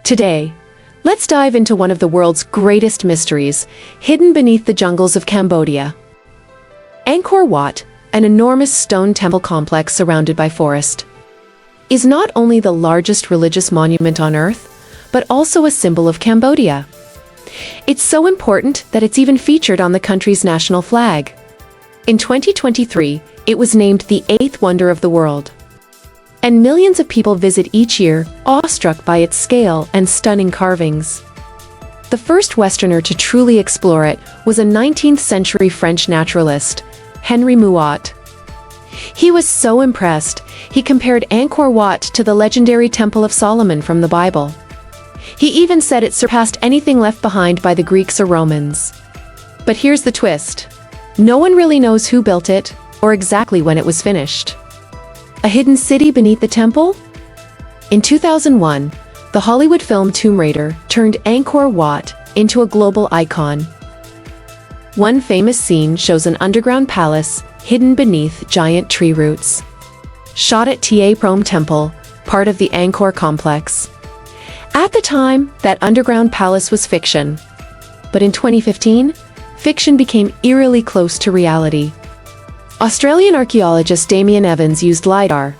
Today, let's dive into one of the world's greatest mysteries, hidden beneath the jungles of Cambodia. Angkor Wat, an enormous stone temple complex surrounded by forest, is not only the largest religious monument on Earth, but also a symbol of Cambodia. It's so important that it's even featured on the country's national flag. In 2023, it was named the 8th wonder of the world. And millions of people visit each year, awestruck by its scale and stunning carvings. The first Westerner to truly explore it was a 19th century French naturalist, Henri Mouat. He was so impressed, he compared Angkor Wat to the legendary Temple of Solomon from the Bible. He even said it surpassed anything left behind by the Greeks or Romans. But here's the twist. No one really knows who built it, or exactly when it was finished. A hidden city beneath the temple? In 2001, the Hollywood film Tomb Raider turned Angkor Wat into a global icon. One famous scene shows an underground palace hidden beneath giant tree roots. Shot at Ta Prohm Temple, part of the Angkor complex. At the time, that underground palace was fiction. But in 2015, fiction became eerily close to reality. Australian archaeologist Damian Evans used LiDAR,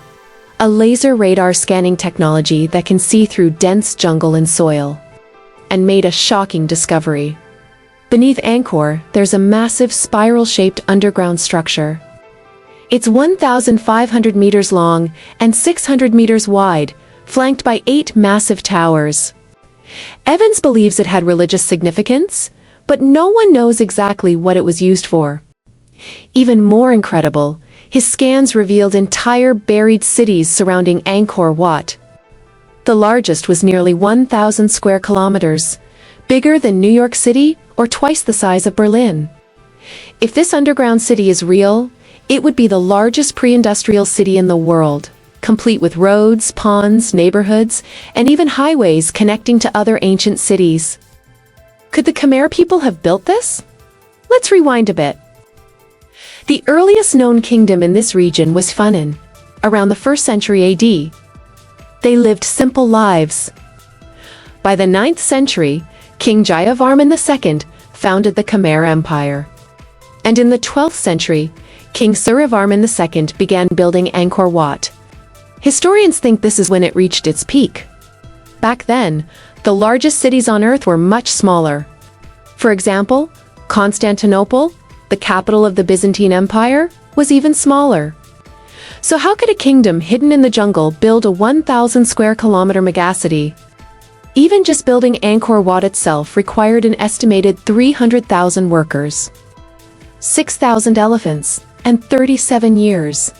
a laser radar scanning technology that can see through dense jungle and soil, and made a shocking discovery. Beneath Angkor, there's a massive spiral-shaped underground structure. It's 1,500 meters long and 600 meters wide, flanked by 8 massive towers. Evans believes it had religious significance, but no one knows exactly what it was used for. Even more incredible, his scans revealed entire buried cities surrounding Angkor Wat. The largest was nearly 1,000 square kilometers, bigger than New York City or twice the size of Berlin. If this underground city is real, it would be the largest pre-industrial city in the world, complete with roads, ponds, neighborhoods, and even highways connecting to other ancient cities. Could the Khmer people have built this? Let's rewind a bit. The earliest known kingdom in this region was Funan, around the 1st century AD. They lived simple lives. By the 9th century, King Jayavarman II founded the Khmer Empire. And in the 12th century, King Suryavarman II began building Angkor Wat. Historians think this is when it reached its peak. Back then, the largest cities on Earth were much smaller. For example, Constantinople, the capital of the Byzantine Empire, was even smaller. So how could a kingdom hidden in the jungle build a 1,000 square kilometer megacity? Even just building Angkor Wat itself required an estimated 300,000 workers, 6,000 elephants, and 37 years.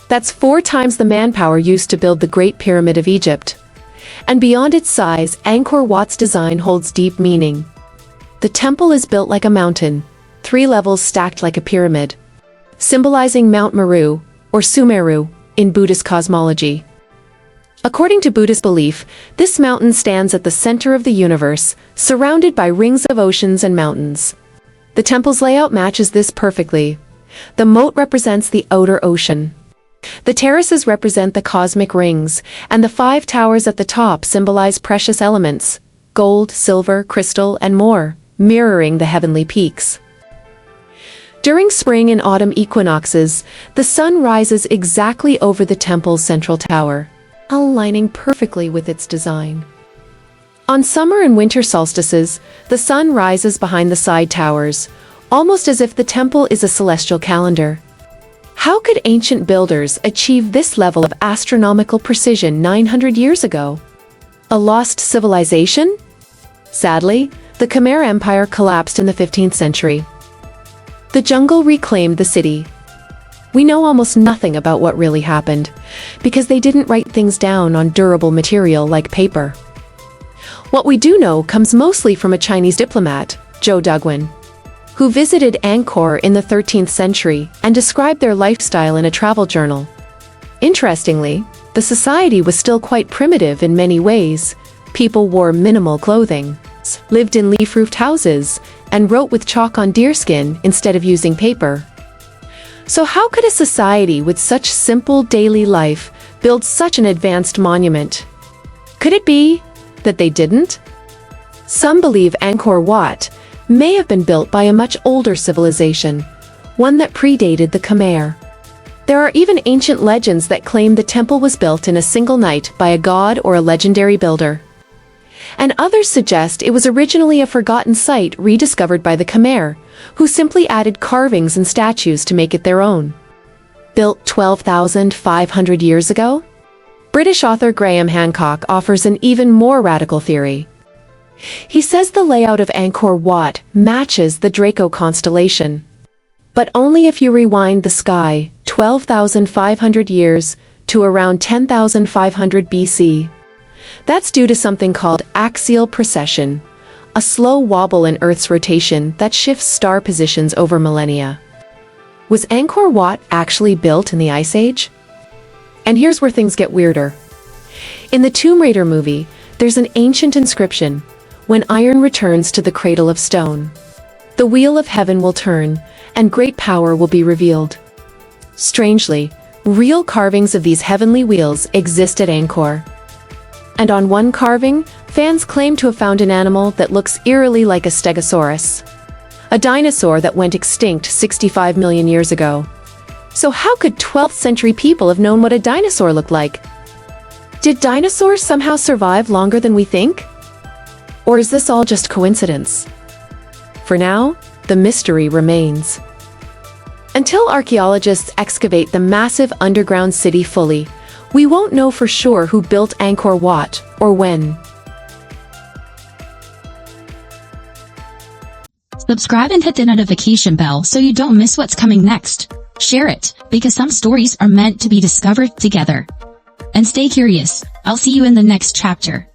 That's 4 times the manpower used to build the Great Pyramid of Egypt. And beyond its size, Angkor Wat's design holds deep meaning. The temple is built like a mountain, 3 levels stacked like a pyramid, symbolizing Mount Meru, or Sumeru, in Buddhist cosmology. According to Buddhist belief, this mountain stands at the center of the universe, surrounded by rings of oceans and mountains. The temple's layout matches this perfectly. The moat represents the outer ocean. The terraces represent the cosmic rings, and the 5 towers at the top symbolize precious elements, gold, silver, crystal, and more, mirroring the heavenly peaks. During spring and autumn equinoxes, the sun rises exactly over the temple's central tower, aligning perfectly with its design. On summer and winter solstices, the sun rises behind the side towers, almost as if the temple is a celestial calendar. How could ancient builders achieve this level of astronomical precision 900 years ago? A lost civilization? Sadly, the Khmer Empire collapsed in the 15th century. The jungle reclaimed the city. We know almost nothing about what really happened, because they didn't write things down on durable material like paper. What we do know comes mostly from a Chinese diplomat, Zhou Duguan, who visited Angkor in the 13th century and described their lifestyle in a travel journal. Interestingly, the society was still quite primitive in many ways. People wore minimal clothing, lived in leaf-roofed houses, and wrote with chalk on deerskin instead of using paper. So how could a society with such simple daily life build such an advanced monument? Could it be that they didn't? Some believe Angkor Wat may have been built by a much older civilization, one that predated the Khmer. There are even ancient legends that claim the temple was built in a single night by a god or a legendary builder. And others suggest it was originally a forgotten site rediscovered by the Khmer, who simply added carvings and statues to make it their own. Built 12,500 years ago? British author Graham Hancock offers an even more radical theory. He says the layout of Angkor Wat matches the Draco constellation. But only if you rewind the sky 12,500 years to around 10,500 BC. That's due to something called axial precession, a slow wobble in Earth's rotation that shifts star positions over millennia. Was Angkor Wat actually built in the Ice Age? And here's where things get weirder. In the Tomb Raider movie, there's an ancient inscription: "When iron returns to the cradle of stone, the wheel of heaven will turn, and great power will be revealed." Strangely, real carvings of these heavenly wheels exist at Angkor. And on one carving, fans claim to have found an animal that looks eerily like a stegosaurus, a dinosaur that went extinct 65 million years ago. So how could 12th century people have known what a dinosaur looked like? Did dinosaurs somehow survive longer than we think? Or is this all just coincidence? For now, the mystery remains. Until archaeologists excavate the massive underground city fully, we won't know for sure who built Angkor Wat or when. Subscribe and hit the notification bell so you don't miss what's coming next. Share it, because some stories are meant to be discovered together. And stay curious. I'll see you in the next chapter.